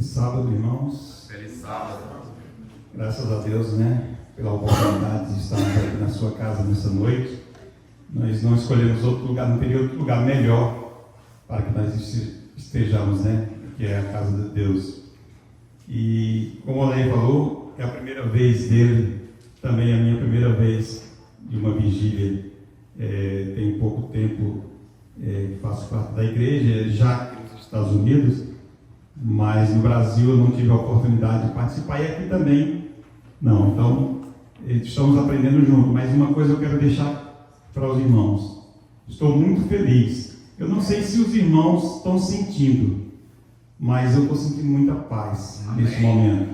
Feliz sábado, irmãos. Feliz sábado. Graças a Deus, pela oportunidade de estarmos aqui na sua casa nessa noite. Nós não escolhemos outro lugar, não teria outro lugar melhor para que nós estejamos, que é a casa de Deus. E como o Alain falou, é a primeira vez dele, também a minha primeira vez de uma vigília. Tem pouco tempo que faço parte da igreja, já aqui nos Estados Unidos, mas no Brasil eu não tive a oportunidade de participar, e aqui também não. Então, estamos aprendendo juntos, mas uma coisa eu quero deixar para os irmãos. Estou muito feliz. Eu não sei se os irmãos estão sentindo, mas eu estou sentindo muita paz nesse momento.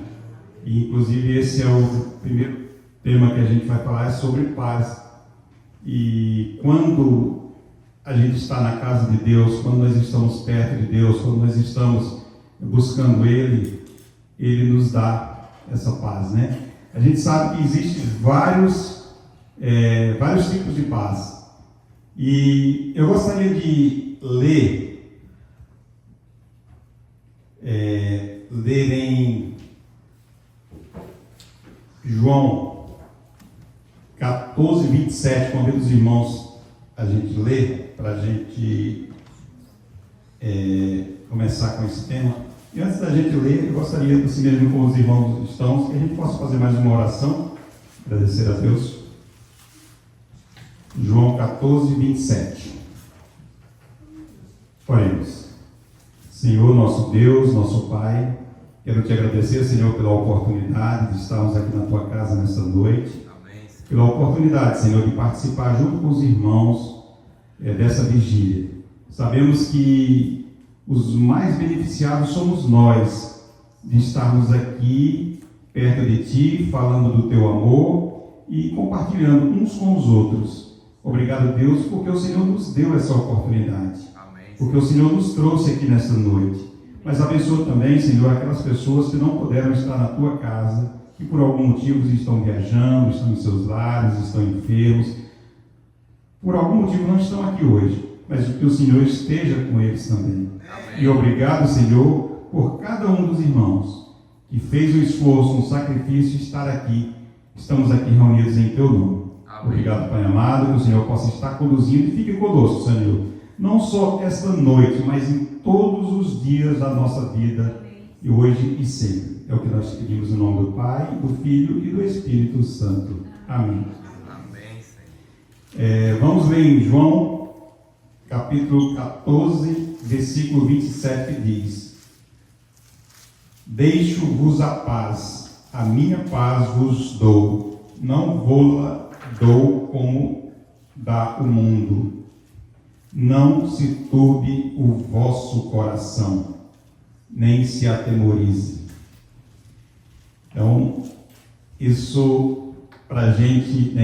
E, inclusive, esse é o primeiro tema que a gente vai falar, é sobre paz. E quando a gente está na casa de Deus, quando nós estamos perto de Deus, quando nós estamos buscando Ele, Ele nos dá essa paz, A gente sabe que existem vários tipos de paz. E eu gostaria de ler em João 14, 27, convido os irmãos a gente ler, para a gente começar com esse tema. E antes da gente ler, eu gostaria, assim mesmo como os irmãos estão, que a gente possa fazer mais uma oração, agradecer a Deus. João 14, 27. Oremos. Senhor, nosso Deus, nosso Pai, quero te agradecer, Senhor, pela oportunidade de estarmos aqui na tua casa nessa noite. Amém. Pela oportunidade, Senhor, de participar junto com os irmãos dessa vigília. Sabemos que os mais beneficiados somos nós, de estarmos aqui perto de Ti, falando do Teu amor e compartilhando uns com os outros. Obrigado, Deus, porque o Senhor nos deu essa oportunidade. Amém. Porque o Senhor nos trouxe aqui nessa noite. Mas abençoa também, Senhor, aquelas pessoas que não puderam estar na Tua casa, que por algum motivo estão viajando, estão em seus lares, estão enfermos. Por algum motivo não estão aqui hoje, mas que o Senhor esteja com eles também. Amém. E obrigado, Senhor, por cada um dos irmãos que fez o esforço, um sacrifício de estar aqui. Estamos aqui reunidos em Teu nome. Amém. Obrigado, Pai amado, que o Senhor possa estar conduzindo e fique conosco, Senhor. Não só esta noite, mas em todos os dias da nossa vida, e hoje e sempre. É o que nós pedimos em nome do Pai, do Filho e do Espírito Santo. Amém. Vamos ler em João, capítulo 14, versículo 27, que diz: Deixo-vos a paz, a minha paz vos dou, não vou-la dou como dá o mundo. Não se turbe o vosso coração, nem se atemorize. Então, isso para a gente,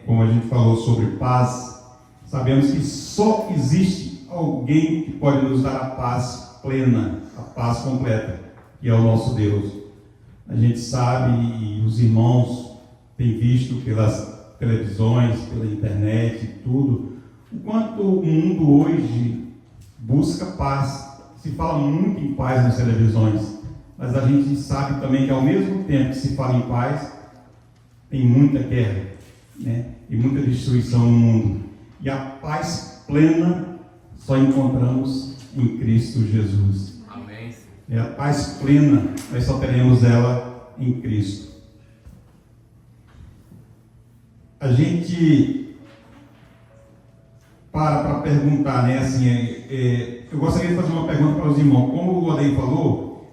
como a gente falou sobre paz, sabemos que só existe alguém que pode nos dar a paz plena, a paz completa, que é o nosso Deus. A gente sabe, e os irmãos têm visto pelas televisões, pela internet e tudo, o quanto o mundo hoje busca paz. Se fala muito em paz nas televisões, mas a gente sabe também que ao mesmo tempo que se fala em paz, tem muita guerra, e muita destruição no mundo. E a paz plena só encontramos em Cristo Jesus. Amém. A paz plena, nós só teremos ela em Cristo. A gente para perguntar, eu gostaria de fazer uma pergunta para os irmãos. Como o Alain falou,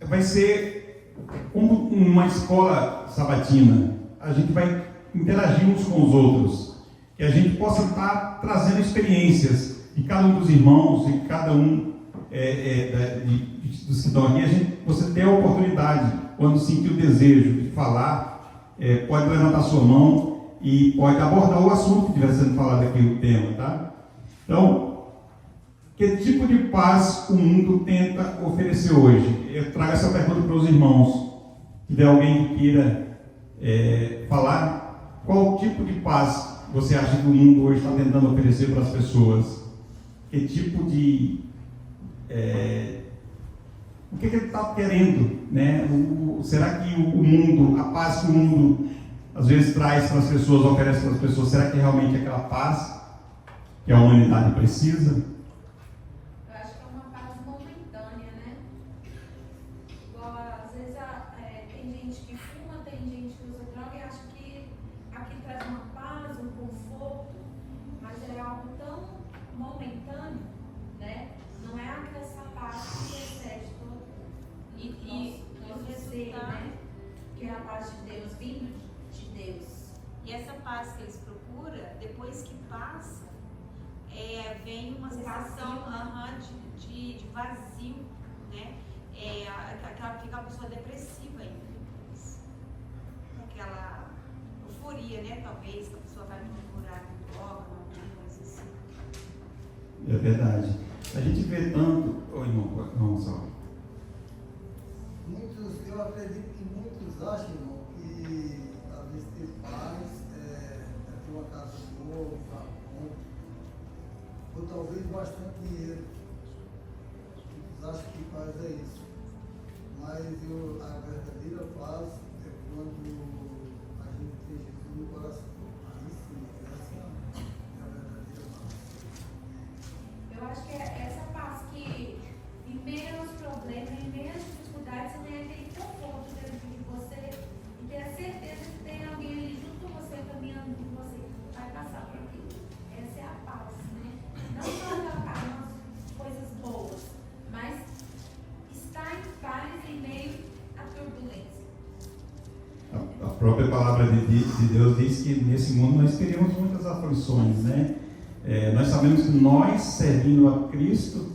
vai ser como uma escola sabatina. A gente vai interagir uns com os outros, que a gente possa estar trazendo experiências de cada um dos irmãos, e cada um dos que estão aqui. Você tem a oportunidade, quando sentir o desejo de falar, pode levantar sua mão e pode abordar o assunto que estiver sendo falado aqui, o tema, tá? Então, que tipo de paz o mundo tenta oferecer hoje? Eu trago essa pergunta para os irmãos. Se tiver alguém que queira falar, qual tipo de paz você acha que o mundo hoje está tentando oferecer para as pessoas? Que tipo de O que ele está querendo, né? Será que o mundo, a paz que o mundo às vezes traz para as pessoas, oferece para as pessoas, será que realmente é aquela paz que a humanidade precisa? Eu acho que é uma paz momentânea, né? Igual, às vezes, tem gente que fuma, tem gente que usa droga e acha que aqui traz uma paz, um conforto, mas é algo tão momentâneo, né? Não é essa paz que excede todo E nosso desejo, né? Que é a paz de Deus, vindo de Deus. E essa paz que eles procuram, depois que passa, vem uma sensação de vazio, né? Fica a pessoa depressiva ainda. Aquela euforia, né? Talvez que a pessoa vai procurar droga, alguma coisa assim. É verdade. A gente vê tanto. Oi, irmão, só. Eu acredito que muitos acham, irmão, que às vezes ter paz é ter uma casa boa, um carro bom, ou talvez bastante dinheiro. Muitos acham que paz é isso. Mas a verdadeira paz é quando a gente tem Jesus no coração. Aí sim, essa é a verdadeira paz. Eu acho que é essa paz que, em meio aos problemas, em meio às dificuldades, você tem aquele conforto dentro de você e ter a certeza que tem alguém ali junto com você, caminhando com você, que vai passar por aquilo. Essa é a paz, né? Não só a paz nas coisas boas, mas estar em paz em meio à turbulência. A própria palavra de Deus diz que nesse mundo nós teríamos muitas aflições, né? Nós sabemos que nós, servindo a Cristo,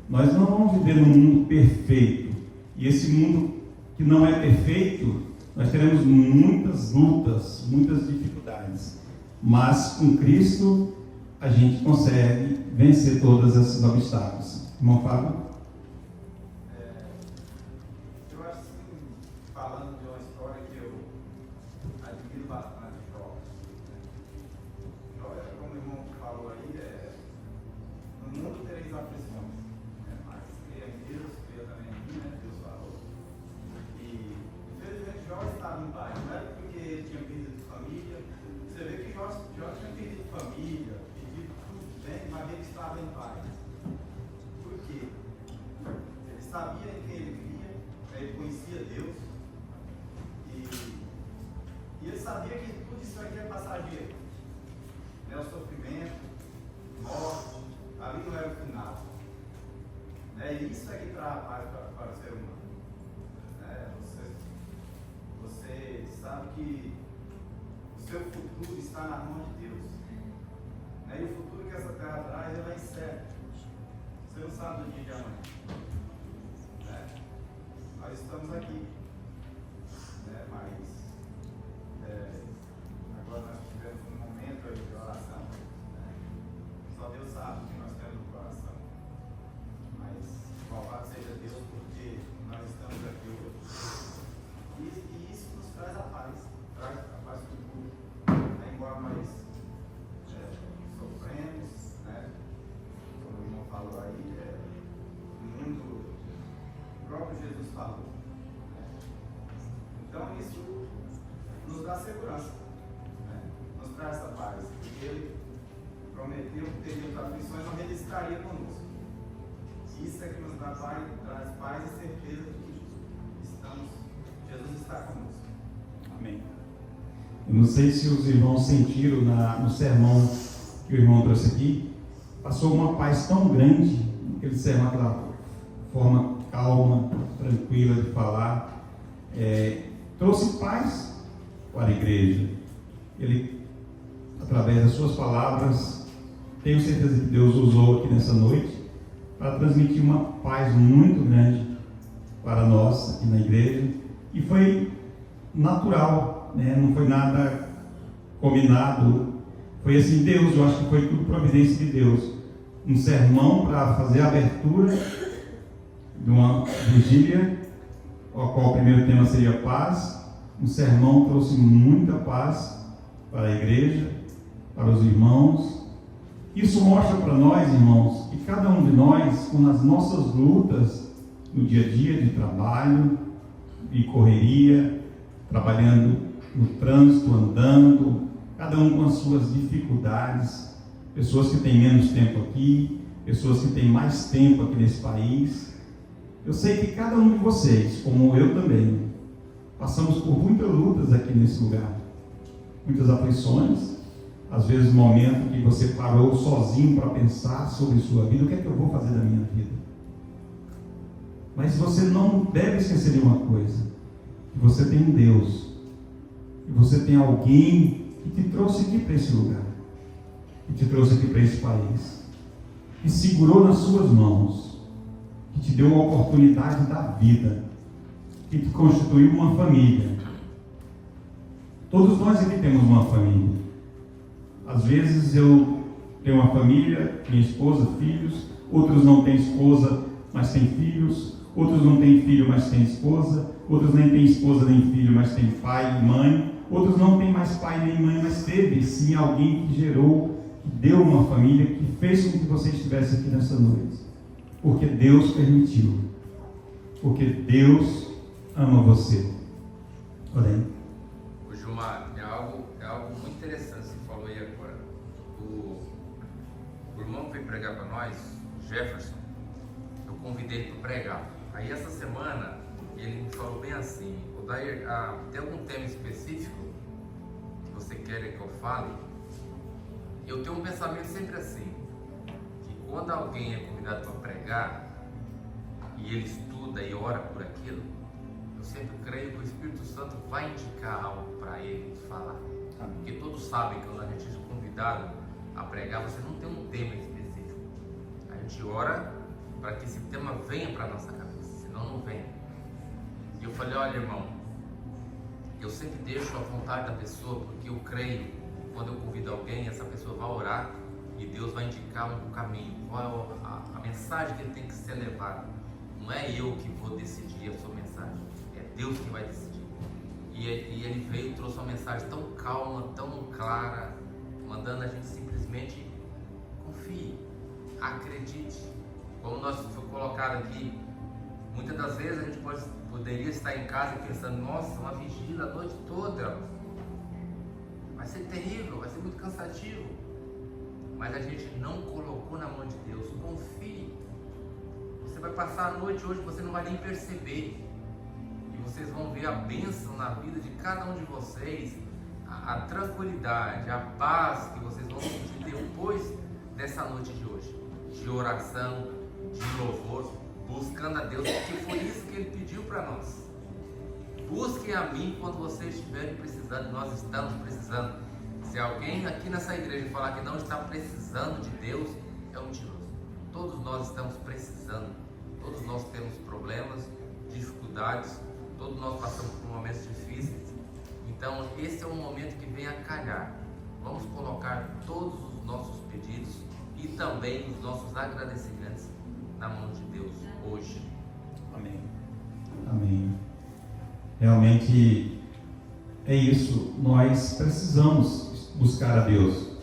nós não vamos viver num mundo perfeito. E esse mundo que não é perfeito, nós teremos muitas lutas, muitas dificuldades. Mas com Cristo, a gente consegue vencer todos esses obstáculos. Irmão Fábio? Eu acho assim, falando de uma história que eu admiro bastante, Jó. Jó, como o irmão falou aí, no mundo tereis aflições, né? Mas creia em Deus, creia também em mim, né? Deus falou. E infelizmente Jó estava em paz, não era porque ele tinha perdido família. Você vê que Jó tinha perdido família, perdido tudo bem, mas ele estava em paz. Por quê? Ele sabia em quem ele via, ele conhecia Deus e ele sabia que tudo isso aqui é passageiro, né? O sofrimento, morte, ali não era o final, né? E isso é que traz paz para o ser humano, né? Você sabe que o seu futuro está na mão de Deus, né? E o futuro que essa terra traz, ele é incerto. Você não sabe do dia de amanhã, né? Nós estamos aqui, né? Mas agora nós tivemos um momento aí de oração, né? Só Deus sabe o que nós temos no coração, mas louvado seja Deus porque nós estamos aqui hoje e isso nos traz a paz futuro, né? Embora nós sofremos, né? Como o irmão falou aí, o mundo, o próprio Jesus falou, né? Então isso nos dá segurança, né? Nos traz essa paz, porque ele prometeu que teria aflições, mas ele estaria conosco. Isso é que nos dá paz, traz paz e certeza de que Jesus está conosco. Amém. Eu não sei se os irmãos sentiram no sermão que o irmão trouxe aqui, passou uma paz tão grande, aquele sermão, aquela forma calma, tranquila de falar, trouxe paz para a igreja. Ele, através das suas palavras, tenho certeza que Deus usou aqui nessa noite para transmitir uma paz muito grande para nós aqui na igreja, e foi natural, né? Não foi nada combinado, foi assim, Deus, eu acho que foi tudo providência de Deus. Um sermão para fazer a abertura de uma vigília, ao qual o primeiro tema seria paz. Um sermão trouxe muita paz para a igreja, para os irmãos. Isso mostra para nós, irmãos, que cada um de nós, com as nossas lutas, no dia a dia de trabalho e correria, trabalhando no trânsito, andando, cada um com as suas dificuldades, pessoas que têm menos tempo aqui, pessoas que têm mais tempo aqui nesse país. Eu sei que cada um de vocês, como eu também, passamos por muitas lutas aqui nesse lugar, muitas aflições, às vezes momento que você parou sozinho para pensar sobre sua vida, o que é que eu vou fazer da minha vida? Mas você não deve esquecer de uma coisa, que você tem um Deus, que você tem alguém que te trouxe aqui para esse lugar, que te trouxe aqui para esse país, que segurou nas suas mãos, que te deu a oportunidade da vida, que te constituiu uma família. Todos nós aqui temos uma família. Às vezes eu tenho uma família, minha esposa, filhos, outros não têm esposa, mas têm filhos, outros não têm filho, mas têm esposa, outros nem têm esposa nem filho, mas têm pai e mãe, outros não têm mais pai nem mãe, mas teve sim alguém que gerou, que deu uma família, que fez com que você estivesse aqui nessa noite, porque Deus permitiu, porque Deus ama você. Orem. O Gilmar, é algo muito interessante que você falou aí agora. O irmão que veio pregar para nós, Jefferson, eu convidei ele para pregar. Aí essa semana ele me falou bem assim: Odair, tem algum tema específico que você quer que eu fale? Eu tenho um pensamento sempre assim, que quando alguém é convidado para pregar e ele estuda e ora por aquilo, eu sempre creio que o Espírito Santo vai indicar algo para ele falar. Porque todos sabem que quando a gente é convidado a pregar, você não tem um tema específico. A gente ora para que esse tema venha para a nossa cabeça, senão não vem. E eu falei: olha, irmão, eu sempre deixo a vontade da pessoa, porque eu creio que quando eu convido alguém, essa pessoa vai orar e Deus vai indicar um caminho, qual é a mensagem que ele tem que ser levada. Não é eu que vou decidir a sua mensagem, é Deus que vai decidir. E ele veio e trouxe uma mensagem tão calma, tão clara, mandando a gente simplesmente confie, acredite. Como nós foi colocado aqui, muitas das vezes a gente poderia estar em casa pensando: nossa, uma vigília a noite toda, vai ser terrível, vai ser muito cansativo. Mas a gente não colocou na mão de Deus. Confie. Você vai passar a noite hoje, você não vai nem perceber. E vocês vão ver a bênção na vida de cada um de vocês, a tranquilidade, a paz que vocês vão sentir depois dessa noite de hoje, de oração, de louvor, buscando a Deus, porque foi isso que Ele pediu para nós. Busquem a mim quando vocês estiverem precisando. Nós estamos precisando. Se alguém aqui nessa igreja falar que não está precisando de Deus, é um mentiroso. Todos nós estamos precisando. Todos nós temos problemas, dificuldades, todos nós passamos por momentos difíceis. Então esse é um momento que vem a calhar. Vamos colocar todos os nossos pedidos e também os nossos agradecimentos na mão de Deus hoje. Amém. Amém. Realmente é isso. Nós precisamos buscar a Deus.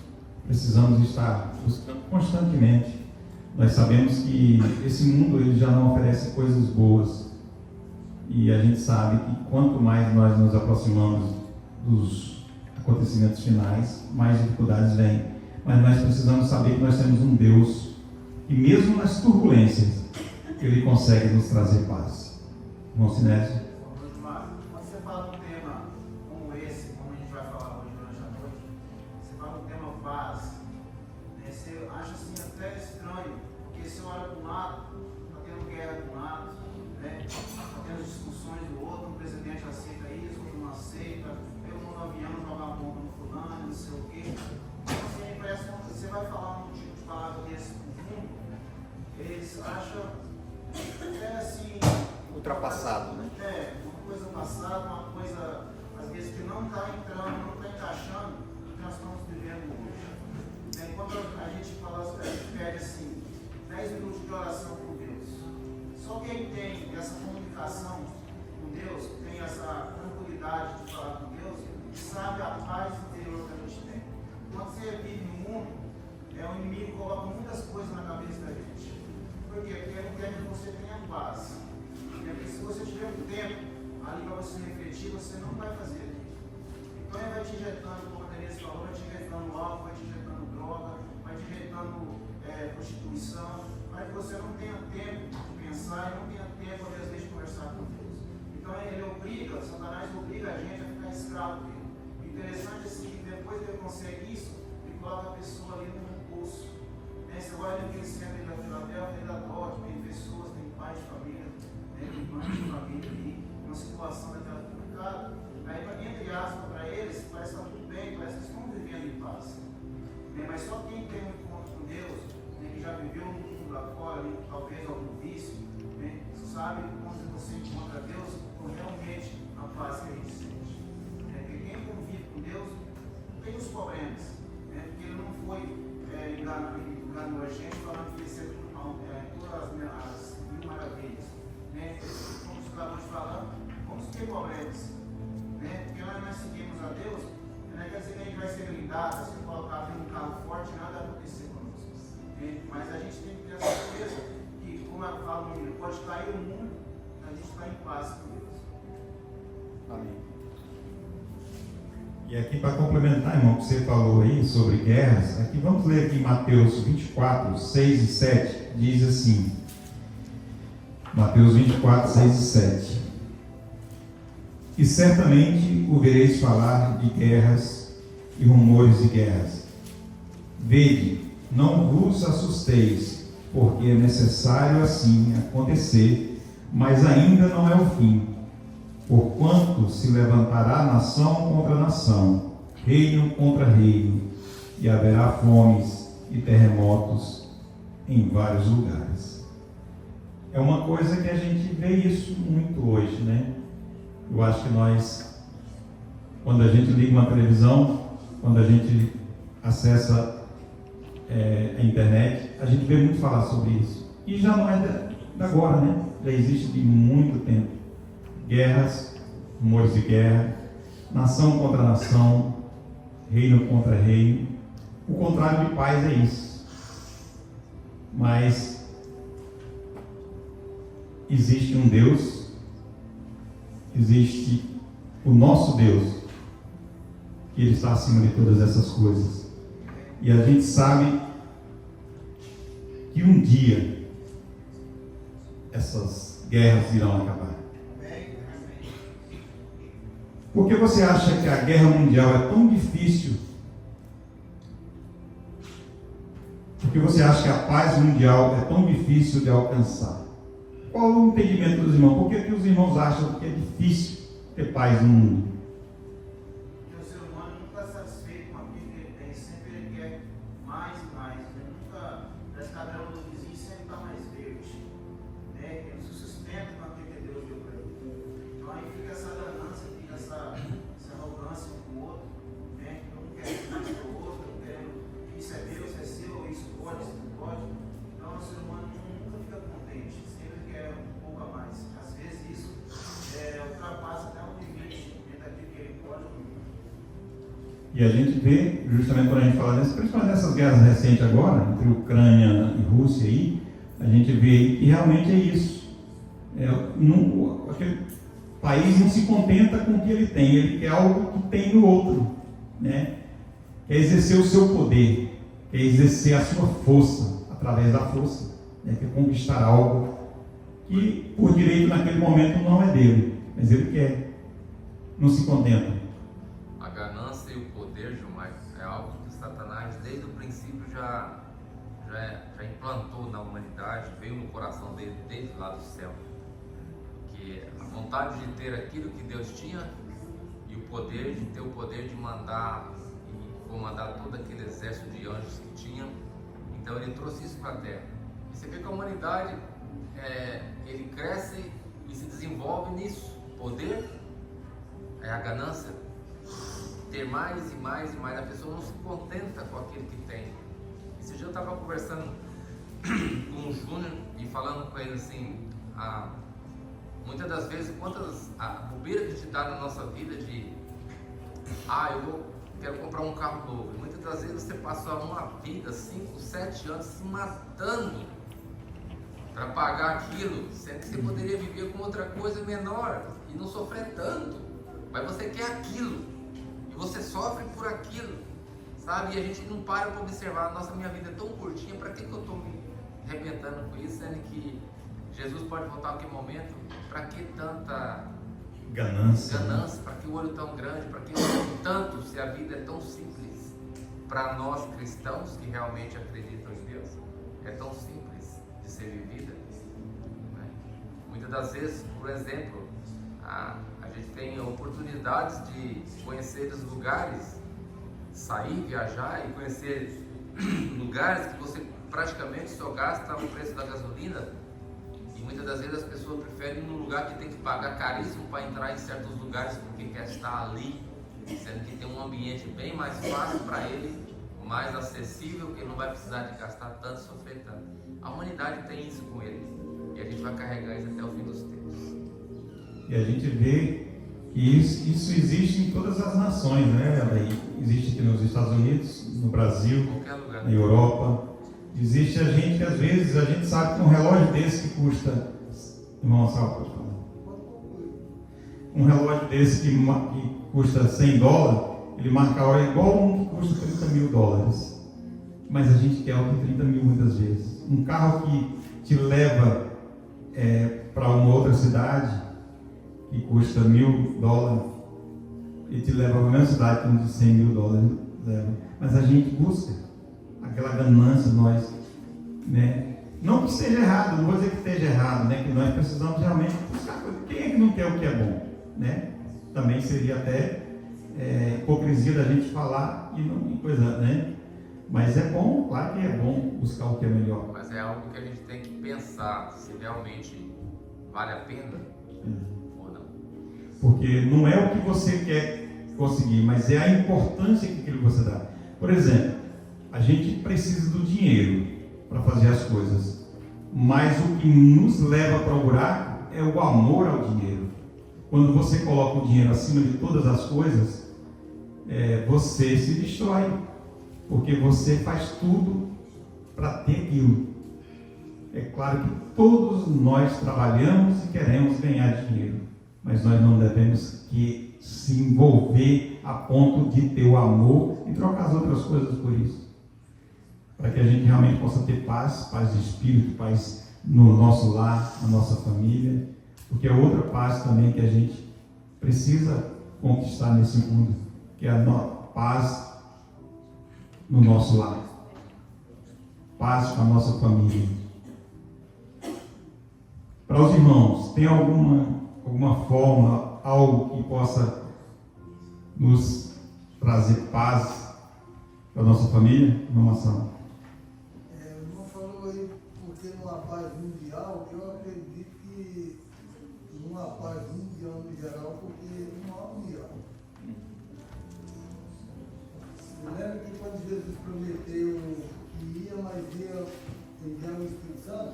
Precisamos estar buscando constantemente. Nós sabemos que esse mundo ele já não oferece coisas boas. E a gente sabe que quanto mais nós nos aproximamos dos acontecimentos finais, mais dificuldades vêm. Mas nós precisamos saber que nós temos um Deus que mesmo nas turbulências, Ele consegue nos trazer paz. Irmão Sinésio? Quando você fala um tema como esse, como a gente vai falar hoje durante a noite, você fala um tema paz, né? Você acha assim até estranho, porque você olha para um lado, está tendo guerra de um lado, né? Está tendo discussões do outro, um presidente aceita isso, outro não aceita, eu vou no avião jogar uma bomba no fulano, não sei o quê. Assim, parece que você vai falar um tipo de palavra desse pro mundo, eles acham até assim Ultrapassado, né? Uma coisa passada, uma coisa às vezes que não está entrando, não está encaixando no que nós estamos vivendo hoje. Quando a gente fala, a gente pede assim, 10 minutos de oração com Deus. Só quem tem essa comunicação com Deus, tem essa tranquilidade de falar com Deus, sabe a paz interior que a gente tem. Quando você vive no mundo, o inimigo coloca muitas coisas na cabeça da gente. Por quê? Porque ele não quer que você tenha paz. ti, você não vai fazer aquilo. Então ele vai te injetando, como a Teresa falou, vai te injetando álcool, vai te injetando droga, vai te injetando prostituição, para que você não tenha tempo de pensar e não tenha tempo, às vezes, de conversar com Deus. Então ele obriga, Satanás obriga a gente a ficar escravo dele. O interessante é assim, que depois que ele consegue isso, ele coloca a pessoa ali num poço. Você vai naquele centro da Filadélfia, ele adota, tem pessoas, tem pais de família, tem mães de família ali, uma situação daquela complicada. Aí, entre aspas, para eles, parece que está tudo bem, parece que estão vivendo em paz. Mas só quem tem um encontro com Deus, que já viveu um mundo lá fora, talvez algum vício, sabe que quando você encontra Deus, realmente a paz que a gente sente. Porque quem convive com Deus tem os problemas, porque ele não foi enganou a gente falando que ia ser todas as mil maravilhas. Como os acabamos falando, vamos ter problemas. Porque nós seguimos a Deus, não quer dizer que a gente vai ser blindado, se colocar um carro forte, nada vai acontecer conosco. Mas a gente tem que ter a certeza que, como eu falo, pode cair o mundo, a gente está em paz com Deus. Amém. E aqui, para complementar, irmão, o que você falou aí sobre guerras, aqui vamos ler aqui Mateus 24, 6 e 7, diz assim, Mateus 24, 6 e 7. E certamente ouvireis falar de guerras e rumores de guerras. Vede, não vos assusteis, porque é necessário assim acontecer, mas ainda não é o fim. Porquanto se levantará nação contra nação, reino contra reino, e haverá fomes e terremotos em vários lugares. É uma coisa que a gente vê isso muito hoje, né? Eu acho que nós, quando a gente liga uma televisão, quando a gente acessa a internet, a gente vê muito falar sobre isso. E já não é de agora, né? Já existe de muito tempo. Guerras, rumores de guerra, nação contra nação, reino contra reino. O contrário de paz é isso. Mas existe um Deus, existe o nosso Deus, que Ele está acima de todas essas coisas. E a gente sabe que um dia essas guerras irão acabar. Por que você acha que a guerra mundial é tão difícil? Por que você acha que a paz mundial é tão difícil de alcançar? Qual o entendimento dos irmãos? Por que os irmãos acham que é difícil ter paz no mundo? Porque o ser humano nunca está satisfeito com aquilo que ele tem, sempre ele quer mais e mais. Ele nunca, parece que a grama do vizinho sempre está mais verde. Ele não se sustenta com aquilo que Deus deu para ele. Então aí fica essa ganância, fica essa arrogância com o outro. Um quer mais que o outro, querendo isso é Deus, é seu, isso pode, isso não pode. Então o ser humano nunca fica contente, sempre quer um pouco a mais. Às vezes isso ultrapassa até um limite daquilo que ele pode. E a gente vê, justamente quando a gente fala disso, principalmente nessas guerras recentes agora, entre Ucrânia e Rússia aí, a gente vê que realmente é isso. Aquele país não se contenta com o que ele tem, ele quer algo que tem no outro, né? Quer exercer o seu poder, quer exercer a sua força, através da força, né? Quer conquistar algo que por direito naquele momento não é dele, mas ele quer, não se contenta. A ganância e o poder, Gilmar, é algo que Satanás desde o princípio já implantou na humanidade, veio no coração dele desde lá do céu. Que a vontade de ter aquilo que Deus tinha e o poder de ter o poder de mandar e comandar todo aquele exército de anjos que tinha. Então ele trouxe isso para a terra. E você vê que a humanidade ele cresce e se desenvolve nisso. Poder é a ganância, ter mais e mais e mais. A pessoa não se contenta com aquilo que tem. Esse dia eu estava conversando com o Júnior e falando com ele assim, muitas das vezes, a bobeira que a gente dá na nossa vida de quero comprar um carro novo. E muitas das vezes você passa uma vida, 5, 7 anos se matando para pagar aquilo, sendo que você poderia viver com outra coisa menor e não sofrer tanto. mas você quer aquilo, e você sofre por aquilo, sabe? E a gente não para para observar, nossa, minha vida é tão curtinha, para que eu estou me arrebentando com isso, sendo que Jesus pode voltar a qualquer momento? Para que tanta Ganância. para que o olho tão grande, para que tanto, se a vida é tão simples para nós cristãos que realmente acreditam em Deus, é tão simples de ser vivida, né? Muitas das vezes, por exemplo, a gente tem oportunidades de conhecer os lugares, sair, viajar e conhecer lugares que você praticamente só gasta o preço da gasolina. Muitas das vezes as pessoas preferem ir num lugar que tem que pagar caríssimo para entrar em certos lugares porque quer estar ali, sendo que tem um ambiente bem mais fácil para ele, mais acessível, que ele não vai precisar de gastar tanto, sofrer tanto. A humanidade tem isso com ele e a gente vai carregar isso até o fim dos tempos. E a gente vê que isso existe em todas as nações, né? Existe aqui nos Estados Unidos, no Brasil, Em qualquer lugar. na Europa. Existe a gente que às vezes a gente sabe que um relógio desse que custa, irmão Sal, pode falar. Um relógio desse que custa $100, ele marca a hora igual um que custa $30.000. Mas a gente quer o que 30 mil muitas vezes. Um carro que te leva para uma outra cidade que custa $1.000 e te leva para a mesma cidade que de $100.000 leva. Mas a gente busca aquela ganância, nós, né? Não que esteja errado, não vou dizer que esteja errado, né? Que nós precisamos realmente buscar coisa. Quem é que não quer o que é bom, né? Também seria até hipocrisia da gente falar e não coisa, né? Mas é bom, claro que é bom buscar o que é melhor. Mas é algo que a gente tem que pensar se realmente vale a pena ou não. Porque não é o que você quer conseguir, mas é a importância que aquilo você dá. Por exemplo, a gente precisa do dinheiro para fazer as coisas, mas o que nos leva para o buraco é o amor ao dinheiro. Quando você coloca o dinheiro acima de todas as coisas, você se destrói, porque você faz tudo para ter aquilo. É claro que todos nós trabalhamos e queremos ganhar dinheiro, mas nós não devemos se envolver a ponto de ter o amor e trocar as outras coisas por isso. Para que a gente realmente possa ter paz de espírito, paz no nosso lar, na nossa família, porque é outra paz também que a gente precisa conquistar nesse mundo, que é a paz no nosso lar, paz com a nossa família. Para os irmãos, tem alguma forma, algo que possa nos trazer paz para a nossa família? Uma ação. O irmão falou aí, porque numa paz mundial, eu acredito que numa paz mundial no geral, porque não há mundial. Eu lembro que quando Jesus prometeu que ia, mas ia enviar o Espírito Santo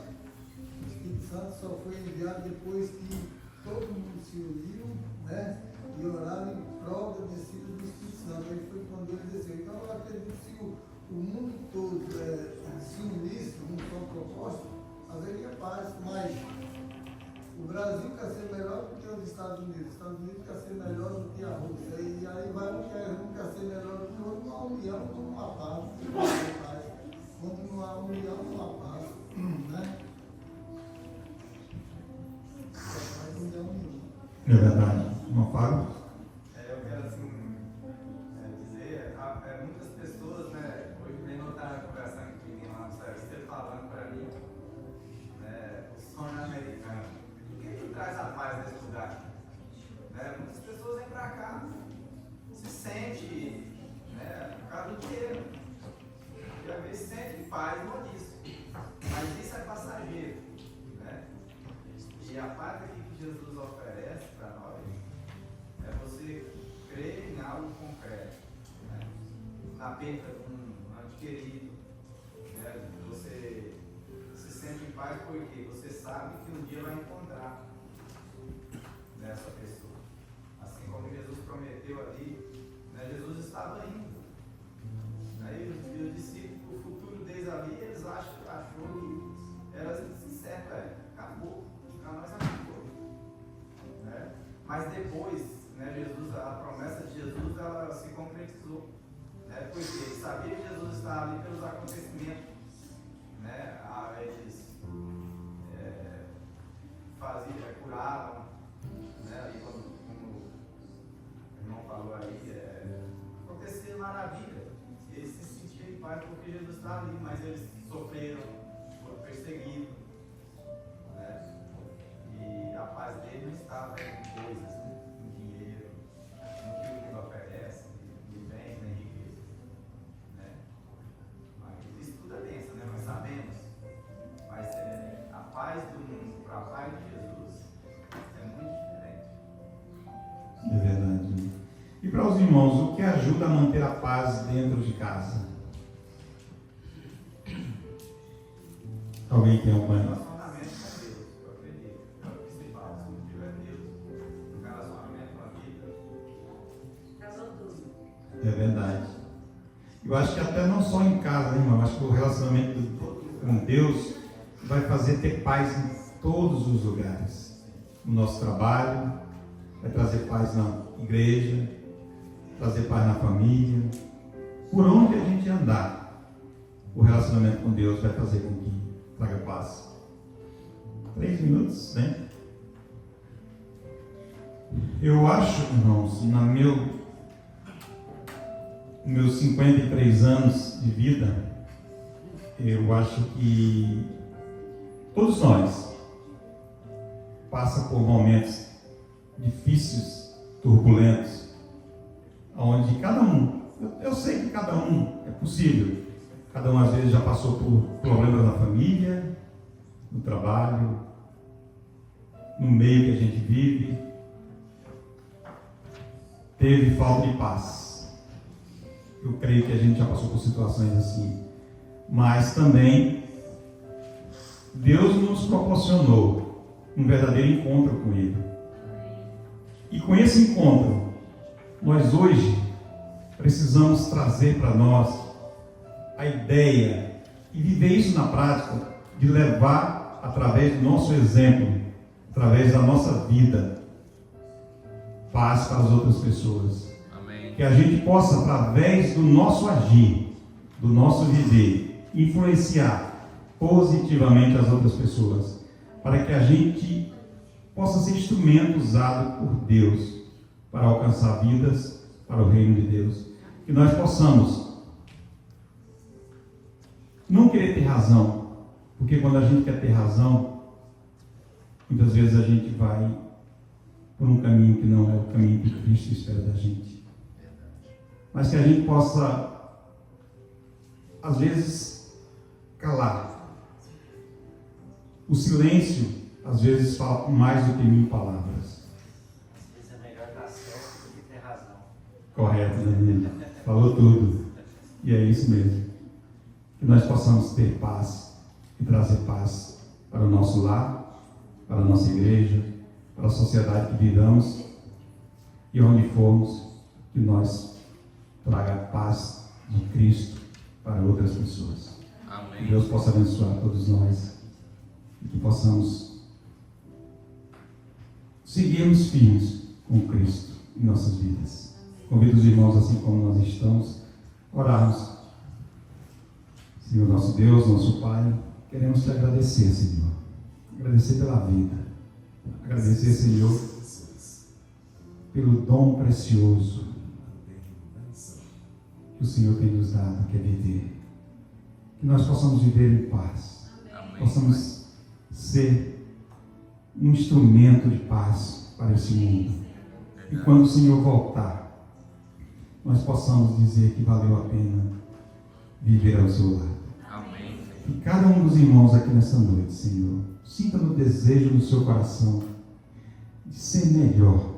só foi enviado depois que todo mundo se uniu, né? E oraram em prol da descida do Espírito Santo. Aí foi quando ele desceu. Então eu acredito que se o mundo todo se unisse num só propósito, haveria paz. Mas o Brasil quer ser melhor do que os Estados Unidos. Os Estados Unidos quer ser melhor do que a Rússia. E aí vai um quer ser melhor do que o outro, não há união, não há paz. Quando não há união, não há paz. Né? É verdade. Não falo? Eu quero assim dizer, muitas pessoas, né, hoje mesmo eu estava conversando com ninguém lá no CFC, falando para mim, né, o sonho americano. O que traz a paz nesse lugar? Né, muitas pessoas vêm para cá, se sentem, né, por causa do dinheiro. E às vezes sentem paz não disso. Mas isso é passageiro. Né? E a paz aqui que Jesus oferece para nós é você crer em algo concreto, né? Na perda de um ente querido, né? Você se sente em paz porque você sabe que um dia vai encontrar nessa pessoa. Assim como Jesus prometeu ali, né? Jesus estava indo. Aí os discípulos, o futuro deles ali, eles achou que era incerto, acabou, para nós acabou. Né? Mas depois, né, Jesus, a promessa de Jesus, ela se concretizou, né, porque ele sabia que Jesus estava ali pelos acontecimentos, né, eles curavam, né, e como o irmão falou aí, acontecia maravilha, eles se sentiam em paz porque Jesus estava ali, mas eles sofreram, foram perseguidos, né, e a paz dele não estava em coisas, né, em dinheiro, no que o mundo oferece, em bens, nem riqueza, né, mas isso tudo é bênção, né, nós sabemos, mas a paz do mundo para a paz de Jesus é muito diferente. É verdade. E para os irmãos, o que ajuda a manter a paz dentro de casa? Alguém tem alguma? Relacionamento com Deus, eu acredito. É o principal. Se não tiver Deus, no relacionamento com a vida, Casou tudo. É verdade. Eu acho que até não só em casa, né, irmão? Eu acho que o relacionamento com Deus vai fazer ter paz em todos os lugares. No nosso trabalho, vai trazer paz na igreja, trazer paz na família. Por onde a gente andar, o relacionamento com Deus vai fazer com que traga paz. 3 minutos, né? Eu acho, irmãos, meus 53 anos de vida, eu acho que todos nós passamos por momentos difíceis, turbulentos, onde cada um, eu sei que cada um é possível, cada um às vezes já passou por problemas na família, no trabalho, no meio que a gente vive, teve falta de paz. Eu creio que a gente já passou por situações assim, mas também Deus nos proporcionou um verdadeiro encontro com Ele. E com esse encontro, nós hoje precisamos trazer para nós a ideia e viver isso na prática, de levar através do nosso exemplo, através da nossa vida, paz para as outras pessoas. Amém. Que a gente possa, através do nosso agir, do nosso viver, influenciar positivamente as outras pessoas, para que a gente possa ser instrumento usado por Deus para alcançar vidas para o reino de Deus. Que nós possamos não querer ter razão, porque quando a gente quer ter razão, muitas vezes a gente vai por um caminho que não é o caminho que Cristo espera da gente. Mas que a gente possa, às vezes, calar. O silêncio, às vezes, fala mais do que 1000 palavras. Às vezes é melhor estar certo do que ter razão. Correto, Danilo? Falou tudo. E é isso mesmo. Que nós possamos ter paz e trazer paz para o nosso lar, para a nossa igreja, para a sociedade que vivamos e onde formos, que nós traga a paz de Cristo para outras pessoas. Amém. Que Deus possa abençoar todos nós e que possamos seguirmos firmes com Cristo em nossas vidas. Convido os irmãos, assim como nós estamos, a orarmos. Senhor nosso Deus, nosso Pai, queremos te agradecer, Senhor. Agradecer pela vida. Agradecer, Senhor, pelo dom precioso que o Senhor tem nos dado, que é viver. Que nós possamos viver em paz. Amém. Possamos ser um instrumento de paz para esse mundo. E quando o Senhor voltar, nós possamos dizer que valeu a pena viver ao seu lado. Amém. Que cada um dos irmãos aqui nessa noite, Senhor, sinta no desejo no seu coração de ser melhor,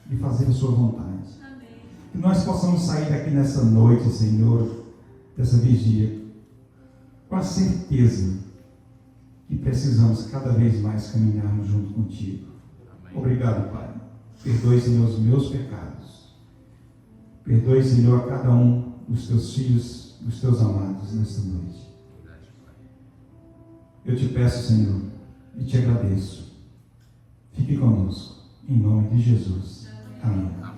de fazer a sua vontade. Que nós possamos sair daqui nessa noite, Senhor, dessa vigia, com a certeza que precisamos cada vez mais caminharmos junto contigo. Amém. Obrigado, Pai. Perdoe, Senhor, os meus pecados. Perdoe, Senhor, a cada um dos teus filhos, dos teus amados nesta noite. Verdade, Pai. Eu te peço, Senhor, e te agradeço. Fique conosco, em nome de Jesus. Amém. Amém.